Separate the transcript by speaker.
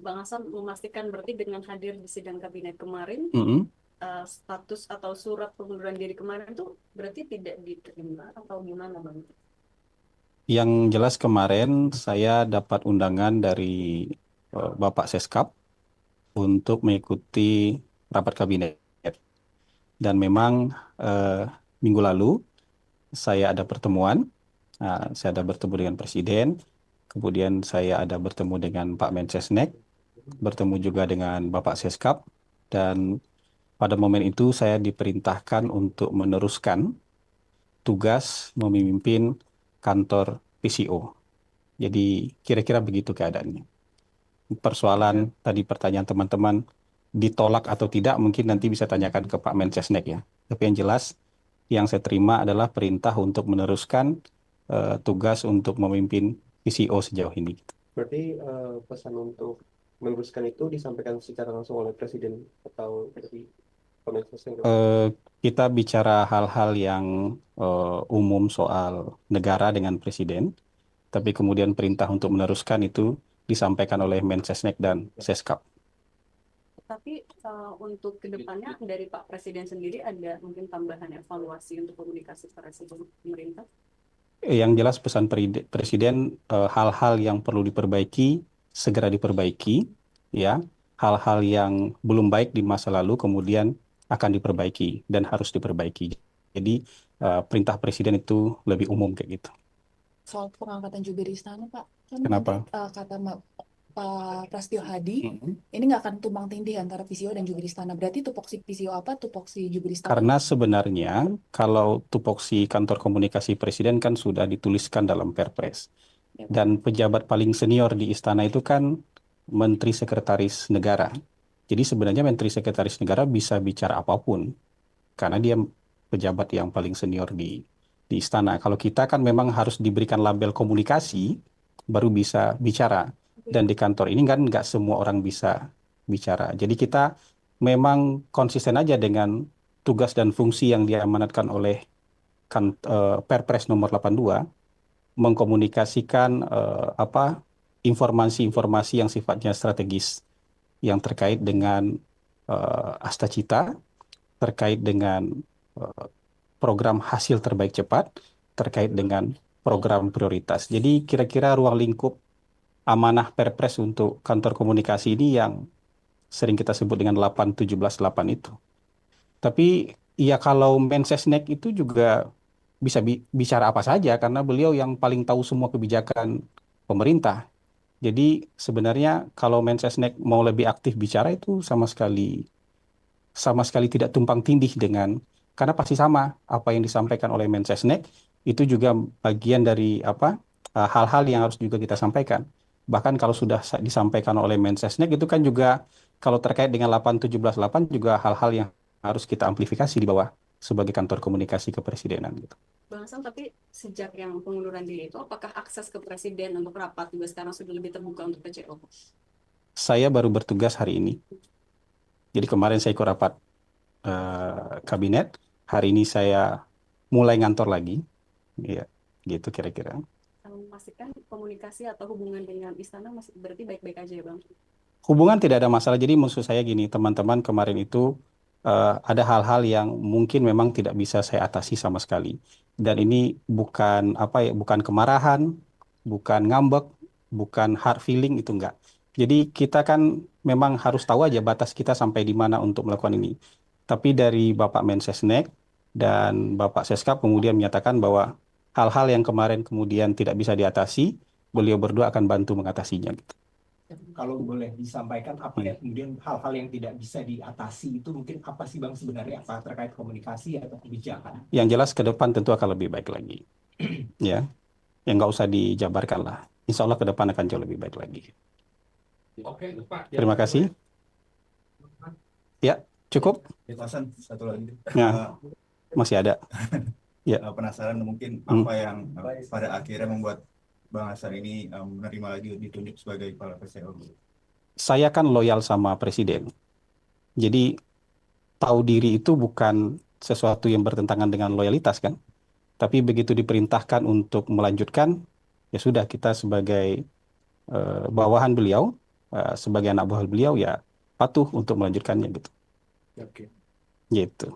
Speaker 1: Bang Hasan memastikan berarti dengan hadir di sidang kabinet kemarin,
Speaker 2: Mm-mm.
Speaker 1: status atau surat pengunduran diri kemarin itu berarti tidak diterima atau gimana Bang?
Speaker 2: Yang jelas kemarin saya dapat undangan dari Bapak Seskap untuk mengikuti rapat kabinet. Dan memang eh, minggu lalu saya ada pertemuan, saya ada bertemu dengan Presiden, kemudian saya ada bertemu dengan Pak Mensesnek, bertemu juga dengan Bapak Seskap, dan pada momen itu saya diperintahkan untuk meneruskan tugas memimpin kantor PCO. Jadi kira-kira begitu keadaannya. Persoalan tadi pertanyaan teman-teman ditolak atau tidak mungkin nanti bisa tanyakan ke Pak Mensesnek ya. Tapi yang jelas yang saya terima adalah perintah untuk meneruskan tugas untuk memimpin PCO sejauh ini.
Speaker 3: Berarti pesan untuk meneruskan itu disampaikan secara langsung oleh Presiden atau dari Kementerian
Speaker 2: Eh, kita bicara hal-hal yang umum soal negara dengan presiden, tapi kemudian perintah untuk meneruskan itu disampaikan oleh Mensesnek dan Seskap.
Speaker 1: Tapi untuk kedepannya dari Pak Presiden sendiri ada mungkin tambahan evaluasi untuk komunikasi Presiden pemerintah?
Speaker 2: Yang jelas pesan presiden hal-hal yang perlu diperbaiki segera diperbaiki, ya. Hal-hal yang belum baik di masa lalu kemudian akan diperbaiki dan harus diperbaiki. Jadi perintah presiden itu lebih umum kayak gitu.
Speaker 4: Soal pengangkatan jubir istana, Pak. Kan nanti
Speaker 2: Kenapa?
Speaker 4: kata Pak Prasetyo Hadi,
Speaker 2: Mm-mm.
Speaker 4: ini nggak akan tumpang tindih antara PCO dan jubir istana. Berarti tupoksi PCO apa, tupoksi jubir istana
Speaker 2: Karena
Speaker 4: apa?
Speaker 2: sebenarnya kalau tupoksi kantor komunikasi presiden kan sudah dituliskan dalam Perpres.
Speaker 4: Ya, Pak.
Speaker 2: Dan pejabat paling senior di istana itu kan Menteri Sekretaris Negara. Jadi sebenarnya Menteri Sekretaris Negara bisa bicara apapun karena dia pejabat yang paling senior di istana. Kalau kita kan memang harus diberikan label komunikasi baru bisa bicara. Dan di kantor ini kan nggak semua orang bisa bicara. Jadi kita memang konsisten aja dengan tugas dan fungsi yang diamanatkan oleh Perpres nomor 82 mengkomunikasikan apa informasi-informasi yang sifatnya strategis yang terkait dengan Asta Cita, terkait dengan eh, program hasil terbaik cepat, terkait dengan program prioritas. Jadi kira-kira ruang lingkup amanah Perpres untuk kantor komunikasi ini yang sering kita sebut dengan 8-17-8 itu. Tapi ya kalau Mensesnek itu juga bisa bicara apa saja karena beliau yang paling tahu semua kebijakan pemerintah. Jadi sebenarnya kalau Mensesnek mau lebih aktif bicara itu sama sekali tidak tumpang tindih dengan karena pasti sama apa yang disampaikan oleh Mensesnek itu juga bagian dari apa hal-hal yang harus juga kita sampaikan. Bahkan kalau sudah disampaikan oleh Mensesnek itu kan juga kalau terkait dengan 8-17-8 juga hal-hal yang harus kita amplifikasi di bawah sebagai kantor komunikasi kepresidenan gitu.
Speaker 1: Bang Hasan, tapi sejak yang pengunduran diri itu, apakah akses ke Presiden untuk rapat juga sekarang sudah lebih terbuka untuk PCO?
Speaker 2: Saya baru bertugas hari ini. Jadi kemarin saya ikut rapat kabinet, hari ini saya mulai ngantor lagi. Iya, gitu kira-kira.
Speaker 1: Memastikan komunikasi atau hubungan dengan istana masih berarti baik-baik aja ya Bang?
Speaker 2: Hubungan tidak ada masalah. Jadi maksud saya gini, teman-teman kemarin itu ada hal-hal yang mungkin memang tidak bisa saya atasi sama sekali. Dan ini bukan apa ya, bukan kemarahan, bukan ngambek, bukan hard feeling itu enggak. Jadi kita kan memang harus tahu aja batas kita sampai di mana untuk melakukan ini. Tapi dari Bapak Mensesnek dan Bapak Seskap kemudian menyatakan bahwa hal-hal yang kemarin kemudian tidak bisa diatasi, beliau berdua akan bantu mengatasinya.
Speaker 5: Kalau boleh disampaikan apa ya kemudian hal-hal yang tidak bisa diatasi itu mungkin apa sih Bang sebenarnya apa terkait komunikasi atau kebijakan?
Speaker 2: Yang jelas ke depan tentu akan lebih baik lagi. Ya, yang nggak usah dijabarkan lah. Insya Allah ke depan akan jauh lebih baik lagi.
Speaker 5: Oke, Pak.
Speaker 2: Terima kasih. Ya, cukup.
Speaker 6: Ya, Hasan, satu lagi.
Speaker 2: Ya, masih ada. Ya.
Speaker 6: Penasaran mungkin
Speaker 2: Hmm.
Speaker 6: apa yang pada akhirnya membuat Bang Hasan ini menerima lagi ditunjuk sebagai kepala PCO.
Speaker 2: Saya kan loyal sama presiden. Jadi tahu diri itu bukan sesuatu yang bertentangan dengan loyalitas kan. Tapi begitu diperintahkan untuk melanjutkan, ya sudah kita sebagai bawahan beliau sebagai anak buah beliau ya patuh untuk melanjutkannya gitu.
Speaker 5: Oke.
Speaker 2: Gitu.